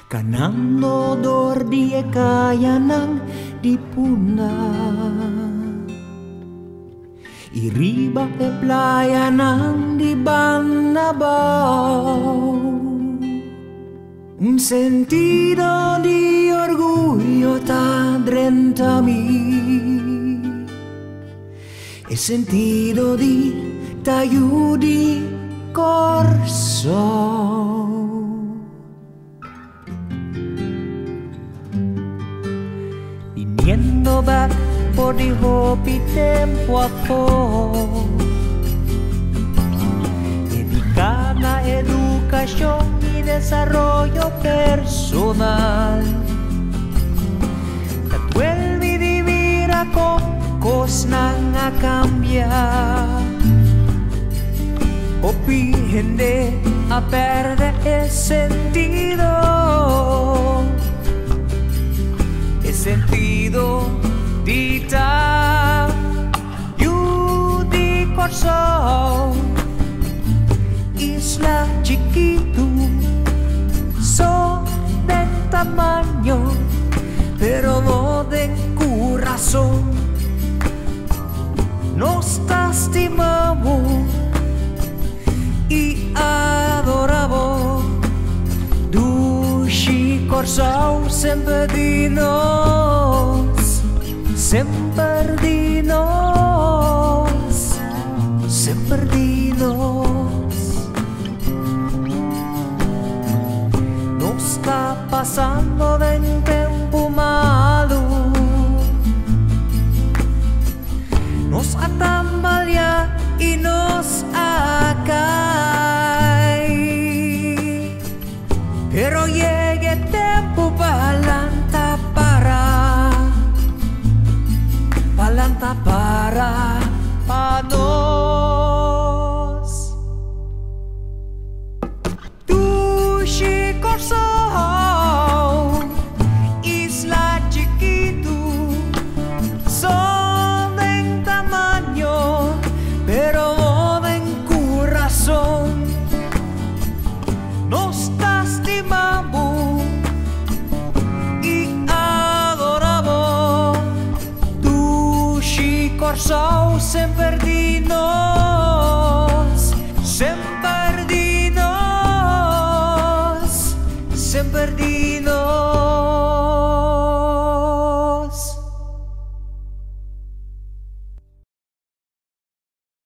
Kanang odor di kaya nang dipuna, iriba e playa nang di Banabaw. Un sentido di orgullo t'addrenta e sentido di t'aiuti corso. Viniendo back por di hopi tempo ako, dedicada a educación y desarrollo personal. Vuelve a vivir a cos nang a cambiar, hopi hindi a perder el sentido. Sentido di t'aiuti corso, isla chiquito, so del tamaño, pero no de corazón. Nos estimamos y adoramos. Dushi corso sempre di nos, sempre di nos, sempre di nos. No está pasando de un tiempo malo, nos atambalear y nos acae, pero llegue tiempo palanta para nos. Dushi corso, isla chiquito, son de tamaño, pero no de corazón. Nos estimamos y adoramos. Dushi corso sempre di nos, sempre di nos, sempre di nos.